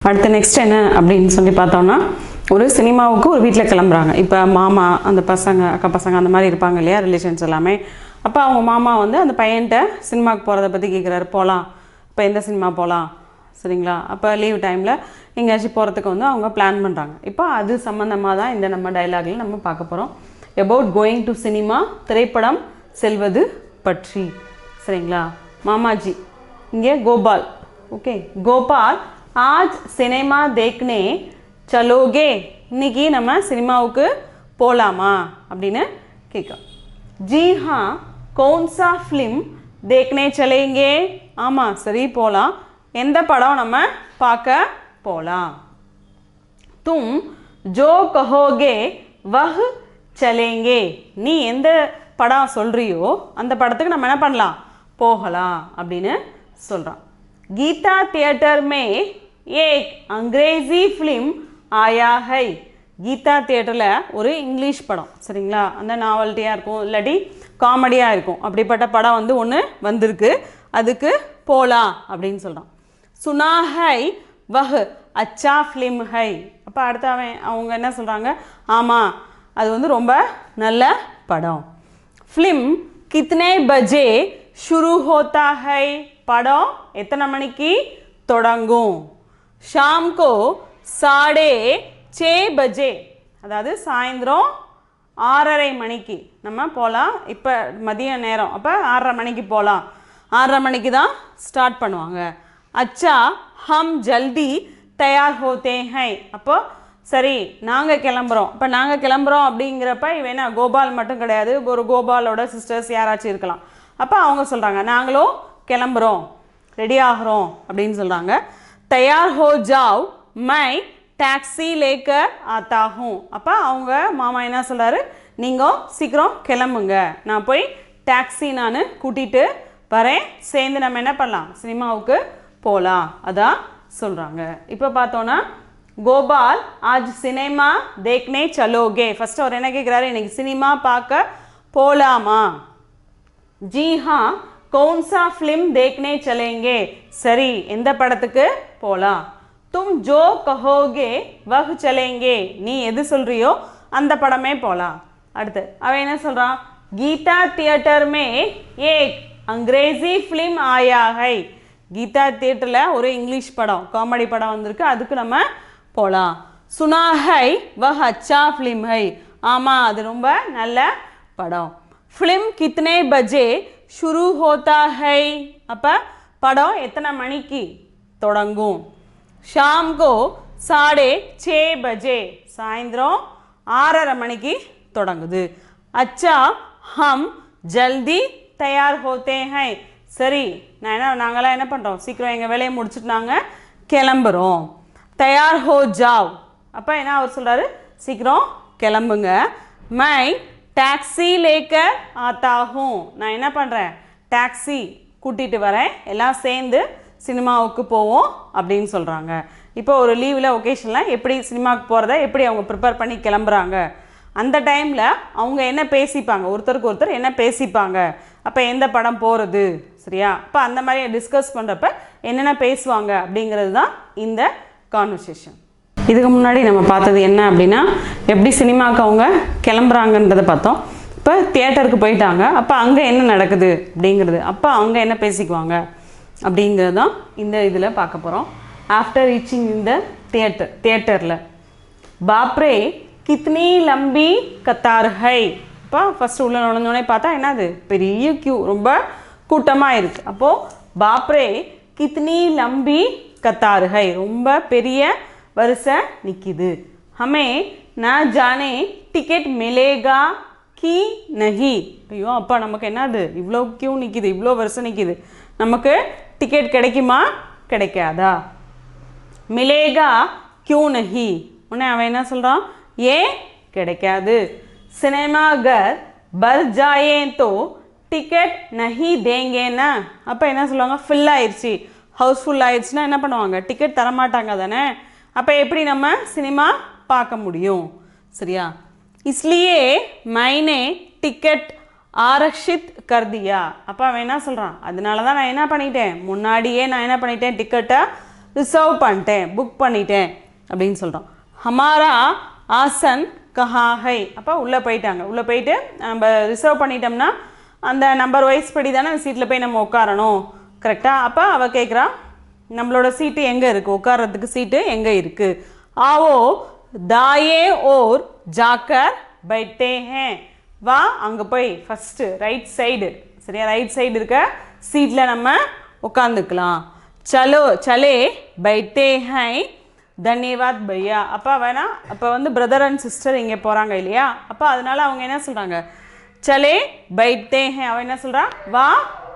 அடுத்து நெக்ஸ்ட் என்ன அப்படின்னு சொல்லி பார்த்தோம்னா ஒரு சினிமாவுக்கு ஒரு வீட்டில் கிளம்புறாங்க. இப்போ மாமா அந்த பசங்க அக்கா பசங்க அந்த மாதிரி இருப்பாங்க இல்லையா, ரிலேஷன்ஸ் எல்லாமே. அப்போ அவங்க மாமா வந்து அந்த பையன்கிட்ட சினிமாவுக்கு போகிறத பற்றி கேட்குறாரு. போகலாம், இப்போ எந்த சினிமா போகலாம் சரிங்களா. அப்போ லீவ் டைமில் எங்கேயாச்சும் போகிறதுக்கு வந்து அவங்க பிளான் பண்ணுறாங்க. இப்போ அது சம்மந்தமாக தான் இந்த நம்ம டைலாகில் நம்ம பார்க்க போகிறோம். அபவுட் கோயிங் டு சினிமா, திரைப்படம் செல்வது பற்றி சரிங்களா. மாமாஜி இங்கே கோபால். ஓகே, கோபால் आज सिनेमा देखने चलोगे, இன்னைக்கு நம்ம சினிமாவுக்கு போகலாமா அப்படின்னு கேட்குறோம். जी हाँ, कौन सा फिल्म देखने चलेंगे, ஆமாம் சரி போகலாம், எந்த படம் நம்ம பார்க்க போகலாம். तुम जो कहोगे वह चलेंगे, நீ எந்த படம் சொல்கிறியோ அந்த படத்துக்கு நம்ம என்ன பண்ணலாம், போகலாம் அப்படின்னு சொல்கிறான். गीता थिएटर में एक अंग्रेजी फिल्म आया है, கீதா தியேட்டரில் ஒரு இங்கிலீஷ் படம் சரிங்களா. அந்த நாவல்ட்டியாக இருக்கும் இல்லாட்டி காமெடியாக இருக்கும், அப்படிப்பட்ட படம் வந்து ஒன்று வந்திருக்கு, அதுக்கு போகலாம் அப்படின்னு சொல்கிறான். சுனா ஹை வஹ் அச்சா ஃபிலிம் ஹை. அப்போ அடுத்து அவங்க என்ன சொல்கிறாங்க, ஆமாம் அது வந்து ரொம்ப நல்ல படம். ஃபிலிம் கித்னே பஜே ஷுரு ஹோத்தா ஹை, படம் எத்தனை மணிக்கு தொடங்கும். ஷாம் கோ 6:30 பஜே, அதாவது சாயந்தரம் 6:30 மணிக்கு நம்ம போகலாம். இப்போ மதிய நேரம், அப்போ 6:30 மணிக்கு போகலாம். 6:30 மணிக்கு தான் ஸ்டார்ட் பண்ணுவாங்க. அச்சா ஹம் ஜல்தி தயார் ஹோத்தே ஹை, அப்போ சரி நாங்கள் கிளம்புறோம். இப்போ நாங்கள் கிளம்புறோம் அப்படிங்கிறப்ப வேணா கோபால் மட்டும் கிடையாது, ஒரு கோபாலோட சிஸ்டர்ஸ் யாராச்சும் இருக்கலாம். அப்போ அவங்க சொல்கிறாங்க நாங்களும் கிளம்புறோம், ரெடி ஆகிறோம் அப்படின்னு சொல்கிறாங்க. தயார் ஹோ ஜாவ் மை டாக்ஸி லேக்கர் ஆத்தா ஹூ. அப்போ அவங்க மாமா என்ன சொல்கிறாரு, நீங்கள் சீக்கிரம் கிளம்புங்க, நான் போய் டாக்ஸி நான் கூட்டிகிட்டு வரேன், சேர்ந்து நம்ம என்ன பண்ணலாம், சினிமாவுக்கு போகலாம், அதான் சொல்கிறாங்க. இப்போ பார்த்தோன்னா கோபால் ஆஜ் சினிமா தேக்னே சலோகே, ஃபஸ்ட்டு அவர் என்ன கேட்குறாரு, இன்னைக்கு சினிமா பார்க்க போகலாமா. जी हाँ, कौन सा फिल्म देखने चलेंगे, சரி எந்த படத்துக்கு போகலாம். तुम जो कहोगे वह चलेंगे, நீ எது சொல்றியோ அந்த படமே போகலாம். அடுத்து அவன் என்ன சொல்கிறான், கீதா தியேட்டர் மே ஏக் அங்கிரேசி ஃபிலிம் ஆயா ஹை, கீதா தியேட்டரில் ஒரு இங்கிலீஷ் படம் காமெடி படம் வந்திருக்கு, அதுக்கு நம்ம போகலாம். சுனா ஹை வஹ் அச்சா ஃபிலிம் ஹை, ஆமாம் அது ரொம்ப நல்ல படம். ஃபிலிம் கித்னே பஜே ஷுரு ஹோத்தா ஹை, அப்போ படம் எத்தனை மணிக்கு தொடங்கும். ஷாம் கோ 6:30 பஜே, சாயந்தரம் 6:30 மணிக்கு தொடங்குது. அச்சா ஹம் ஜல்தி தயார் ஹோத்தே ஹை, சரி நாங்களாம் என்ன பண்ணுறோம், சீக்கிரம் எங்கள் வேலையை முடிச்சுட்டு நாங்கள் கிளம்புறோம். தயார் ஹோ ஜாவ், அப்போ என்ன அவர் சொல்கிறாரு, சீக்கிரம் கிளம்புங்க. மை டாக்ஸி லேக்கர் ஆத்தா ஹூ, நான் என்ன பண்ணுறேன், டாக்ஸி கூட்டிகிட்டு வரேன், எல்லாம் சேர்ந்து சினிமாவுக்கு போவோம் அப்படின்னு சொல்கிறாங்க. இப்போ ஒரு லீவில் ஒகேஷனில் எப்படி சினிமாவுக்கு போகிறத எப்படி அவங்க ப்ரிப்பேர் பண்ணி கிளம்புறாங்க, அந்த டைமில் அவங்க என்ன பேசிப்பாங்க, ஒருத்தருக்கு ஒருத்தர் என்ன பேசிப்பாங்க, அப்போ எந்த படம் போகிறது சரியா. அப்போ அந்த மாதிரி டிஸ்கஸ் பண்ணுறப்ப என்னென்ன பேசுவாங்க அப்படிங்கிறது தான் இந்த கான்வர்சேஷன். இதுக்கு முன்னாடி நம்ம பார்த்தது என்ன அப்படின்னா, எப்படி சினிமாவுக்கு அவங்க கிளம்புறாங்கன்றதை பார்த்தோம். இப்போ தியேட்டருக்கு போயிட்டாங்க, அப்போ அங்கே என்ன நடக்குது அப்படிங்கிறது, அப்போ அவங்க என்ன பேசிக்குவாங்க அப்படிங்கிறது தான் இந்த இதில் பார்க்க போகிறோம். ஆஃப்டர் ரீச்சிங் இந்த தியேட்டரில் பாப்ரே கித்னி லம்பி கத்தார் ஹை, இப்போ ஃபஸ்ட்டு உள்ள நுழைஞ்சோடனே பார்த்தா என்னது, பெரிய கியூ, ரொம்ப கூட்டமாக இருக்குது. அப்போது பாப்ரே கித்னி லம்பி கத்தார் ஹை, ரொம்ப பெரிய வரிசை நிற்கிது. ஹமே நா ஜானே டிக்கெட் மிலேகா கி நஹி, ஐயோ அப்போ நமக்கு என்னது இவ்வளோ கியூ நிற்கிது, இவ்வளோ வரிசை நிற்கிது, நமக்கு டிக்கெட் கிடைக்குமா கிடைக்காதா. மிலேகா கியூ நஹி, உடனே அவன் என்ன சொல்கிறான், ஏன் கிடைக்காது. சினிமா கர் பர் ஜாயே தோ டிக்கெட் நஹி தேங்கேன்னா, அப்போ என்ன சொல்லுவாங்க, ஃபில் ஆயிடுச்சு, ஹவுஸ்ஃபுல் ஆயிடுச்சுன்னா என்ன பண்ணுவாங்க, டிக்கெட் தரமாட்டாங்க தானே. அப்போ எப்படி நம்ம சினிமா பார்க்க முடியும் சரியா. इसलिए मैंने टिकट आरक्षित कर दिया, அப்போ அவன் என்ன சொல்கிறான், அதனால தான் நான் என்ன பண்ணிட்டேன், முன்னாடியே நான் என்ன பண்ணிட்டேன், டிக்கெட்டை ரிசர்வ் பண்ணிட்டேன், புக் பண்ணிட்டேன் அப்படின்னு சொல்கிறோம். ஹமாரா ஆசன் கஹா ஹை. அப்போ உள்ளே போயிட்டாங்க. உள்ளே போயிட்டு நம்ம ரிசர்வ் பண்ணிட்டோம்னா அந்த நம்பர் வைஸ் படி தானே அந்த சீட்டில் போய் நம்ம உட்காரணும், கரெக்டாக? அப்போ அவள் கேட்குறா, நம்மளோட சீட்டு எங்கே இருக்குது, உட்காரத்துக்கு சீட்டு எங்கே இருக்குது? ஆவோ தாயே ஓர் ஜாக்கர் பைட்டே ஹே. வா அங்கே போய் ஃபஸ்ட்டு ரைட் சைடு, சரியா, ரைட் சைடு இருக்க சீட்டில் நம்ம உட்காந்துக்கலாம். சலோ சலே பைட்டே ஹை தன்யவாத் பையா. அப்போ வேணா அப்போ வந்து பிரதர் அண்ட் சிஸ்டர் இங்கே போகிறாங்க இல்லையா, அப்போ அதனால அவங்க என்ன சொல்கிறாங்க, சலே பைட்டே ஹே. அவன் என்ன சொல்கிறா, வா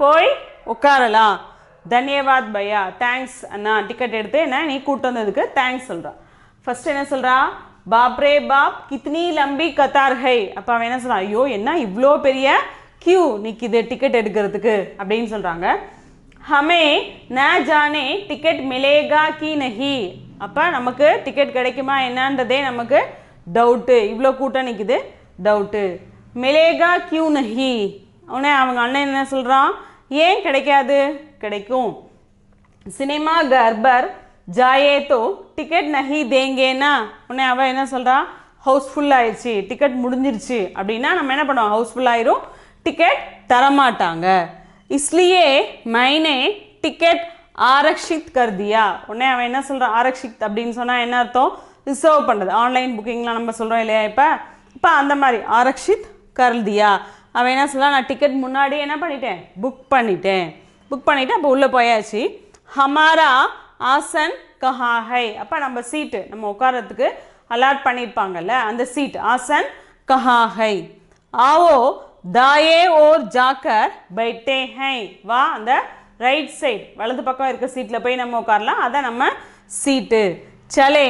போய் உட்காரலாம். தன்யவாத் பையா, தேங்க்ஸ் அண்ணா, டிக்கெட் எடுத்து என்ன நீ கூட்டு வந்ததுக்கு தேங்க்ஸ் சொல்கிறா. ஃபஸ்ட்டு என்ன சொல்கிறா, பாப் ரே pop Kitni lumpy Qatar high. அப்போ அவன் என்ன சொல்கிறான், ஐயோ என்ன இவ்வளோ பெரிய கியூ நிற்கிது டிக்கெட் எடுக்கிறதுக்கு அப்படின்னு சொல்கிறாங்க. ஹமே ந ஜானே டிக்கெட் மிலேகா கி நஹி. அப்போ நமக்கு டிக்கெட் கிடைக்குமா என்னன்றதே நமக்கு டவுட்டு, இவ்வளோ கூட்டம் நிற்குது டவுட்டு. மிலேகா கியூ நஹி. உடனே அவங்க அண்ணன் என்ன சொல்கிறான், ஏன் கிடைக்காது, கிடைக்கும். சினிமா கர்பர் ஜாயே தோ டிக்கெட் நஹி தேங்கேனா. உடனே அவன் என்ன சொல்கிறா, ஹவுஸ்ஃபுல் ஆயிடுச்சு, டிக்கெட் முடிஞ்சிருச்சு அப்படின்னா நம்ம என்ன பண்ணுவோம், ஹவுஸ்ஃபுல் ஆயிரும், டிக்கெட் தரமாட்டாங்க. இஸ்லியே மைனே டிக்கெட் ஆரக்ஷித் கர்தியா. உடனே அவன் என்ன சொல்கிறான், ஆரக்ஷித் அப்படின்னு சொன்னால் என்ன அர்த்தம், ரிசர்வ் பண்ணுறது. ஆன்லைன் புக்கிங்லாம் நம்ம சொல்கிறோம் இல்லையா, இப்போ அந்த மாதிரி ஆரக்ஷித் கர்தியா. அவன் என்ன சொல்கிறான், நான் டிக்கெட் முன்னாடி என்ன பண்ணிட்டேன், புக் பண்ணிட்டேன். அப்போ உள்ளே போயாச்சு. ஹமாரா ஆசன் கஹா ஹை. அப்போ நம்ம சீட்டு நம்ம உட்காரத்துக்கு அலாட் பண்ணியிருப்பாங்கல்ல அந்த சீட் ஆசன் கஹா ஹை. ஆவோ தாயே ஓர் ஜாக்கர் பைட்டே ஹை. வா அந்த ரைட் சைடு வலது பக்கம் இருக்க சீட்டில் போய் நம்ம உட்காரலாம், அதான் நம்ம சீட்டு. சலே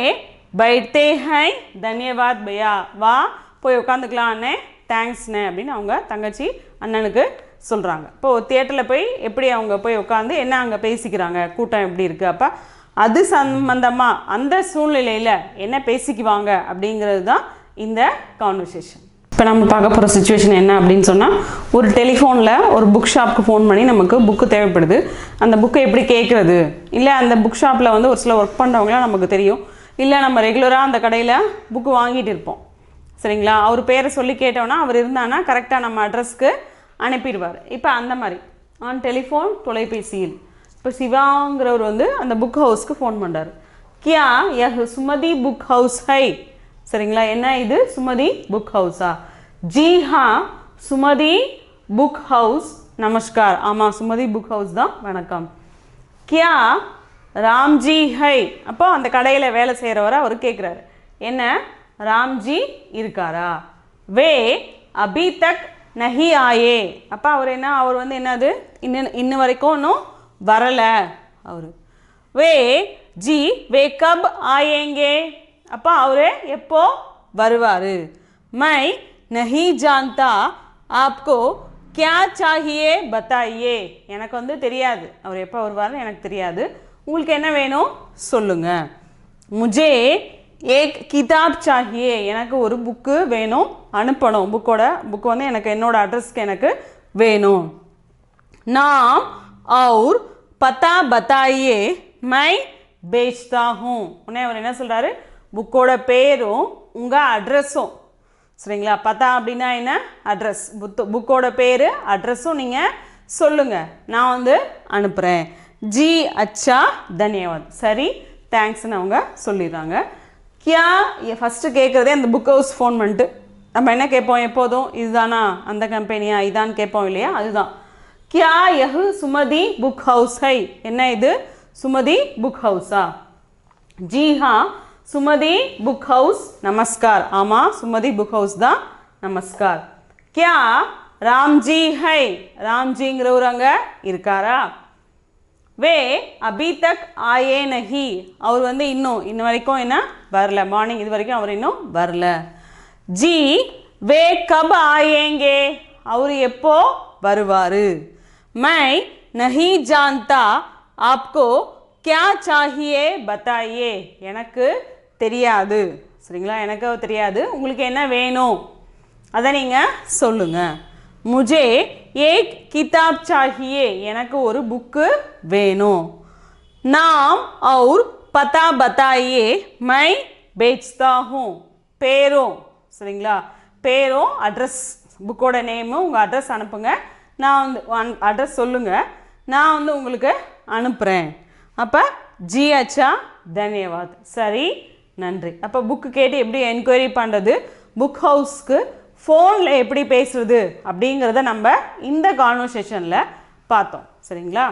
பைட்டே ஹை தன்யவாத் பையா. வா போய் உட்காந்துக்கலாம் அண்ணே, தேங்க்ஸ்ண்ணே அப்படின்னு அவங்க தங்கச்சி அண்ணனுக்கு சொல்கிறாங்க. இப்போது தியேட்டரில் போய் எப்படி அவங்க போய் உட்காந்து என்ன அங்கே பேசிக்கிறாங்க, கூட்டம் எப்படி இருக்குது, அப்போ அது சம்பந்தமாக அந்த சூழ்நிலையில் என்ன பேசிக்குவாங்க அப்படிங்கிறது தான் இந்த கான்வர்சேஷன். இப்போ நம்ம பார்க்க போகிற சுச்சுவேஷன் என்ன அப்படின்னு சொன்னால், ஒரு டெலிஃபோனில் ஒரு புக் ஷாப்புக்கு ஃபோன் பண்ணி நமக்கு புக்கு தேவைப்படுது. அந்த புக்கை எப்படி கேட்குறது, இல்லை அந்த புக் ஷாப்பில் வந்து ஒரு சில ஒர்க் பண்ணுறவங்களாம் நமக்கு தெரியும், இல்லை நம்ம ரெகுலராக அந்த கடையில் புக்கு வாங்கிட்டு இருப்போம், சரிங்களா? அவர் பேரை சொல்லி கேட்டோன்னா அவர் இருந்தானா கரெக்டாக நம்ம அட்ரஸ்க்கு அனுப்பிடுவார். இப்போ அந்த மாதிரி ஆன் டெலிஃபோன், தொலைபேசியில் இப்போ சிவாங்கிறவர் வந்து அந்த புக் ஹவுஸ்க்கு ஃபோன் பண்ணுறாரு. கியா யஹ் சுமதி புக் ஹவுஸ் ஹை. சரிங்களா, என்ன இது சுமதி புக் ஹவுஸா? ஜி ஹா சுமதி புக் ஹவுஸ் நமஸ்கார். ஆமாம், சுமதி புக் ஹவுஸ் தான், வணக்கம். கியா ராம்ஜி ஹை. அப்போ அந்த கடையில் வேலை செய்கிறவரை அவர் கேட்குறாரு, என்ன ராம்ஜி இருக்காரா? வே அபி தக் நஹி ஆயே. அப்போ அவர் வந்து என்னது இன்னும் வரைக்கும் இன்னும் வரலை அவர். வே ஜி வே கப் ஆயேங்கே. அப்போ அவர் எப்போ வருவார்? மை நஹி ஜான்தா ஆப்கோ கியா சாஹியே பத்தாயே. எனக்கு வந்து தெரியாது அவர் எப்போ வருவார்னு எனக்கு தெரியாது, உங்களுக்கு என்ன வேணும் சொல்லுங்க. முஜே ஏக் கிதாப் சாஹியே. எனக்கு ஒரு புக்கு வேணும், அனுப்பணும். புக்கு வந்து எனக்கு என்னோட அட்ரஸ்க்கு எனக்கு வேணும். நாம் और பத்தா பத்தாயே மை பேச்தா ஹூம். உடனே அவர் என்ன சொல்கிறாரு, புக்கோட பேரும் உங்கள் அட்ரஸும், சரிங்களா? பத்தா அப்படின்னா என்ன, அட்ரஸ். புக்கோட பேர் அட்ரஸும் நீங்கள் சொல்லுங்கள், நான் வந்து அனுப்புகிறேன். ஜி அச்சா தன்யவாத். சரி தேங்க்ஸ்ன்னு அவங்க சொல்லிடுறாங்க. கியா ஃபஸ்ட்டு கேட்குறதே அந்த புக் ஹவுஸ் ஃபோன் பண்ணிட்டு நம்ம என்ன கேட்போம் எப்போதும், இதுதானா அந்த கம்பெனியா இதான்னு கேட்போம் இல்லையா, அதுதான். கியா யஹ் சுமதி புக் ஹவுஸ் ஹை. என்ன இது சுமதி புக் ஹவுஸா? ஜி ஹா சுமதி புக் ஹவுஸ் நமஸ்கார். ஆமாம், சுமதி புக் ஹவுஸ் தான், நமஸ்கார். கியா ராம்ஜி ஹை. ராம்ஜிங்கிறவர் அங்கே இருக்காரா? வே அபி தக் ஆயே நஹி. அவர் வந்து இன்ன வரைக்கும் என்ன வரல, மார்னிங் இது வரைக்கும் அவர் இன்னும் வரல. ஜி வே கப் ஆயேங்கே. அவர் எப்போ வருவார்? மை நஹி ஜான்தா ஆப்கோ கியா சாஹியே பத்தாயே. எனக்கு தெரியாது, சரிங்களா, எனக்கு தெரியாது, உங்களுக்கு என்ன வேணும் அதை நீங்கள் சொல்லுங்கள். முஜே ஏக் கிதாப் சாஹியே. எனக்கு ஒரு புக்கு வேணும். नाम और पता बताइए मैं बेचता हूँ பேரும் சரிங்களா பேரும் அட்ரஸ் புக்கோட நேமும் உங்கள் அட்ரஸ் அனுப்புங்க நான் வந்து அட்ரஸ் சொல்லுங்கள் நான் வந்து உங்களுக்கு அனுப்புகிறேன் அப்போ ஜி அச்சா தன்யவாத் சரி நன்றி அப்போ புக்கு கேட்டு எப்படி என்கொயரி பண்ணுறது புக் ஹவுஸ்க்கு ஃபோனில் எப்படி பேசுகிறது அப்படிங்கிறத நம்ம இந்த கான்வர்சேஷனில் பார்த்தோம் சரிங்களா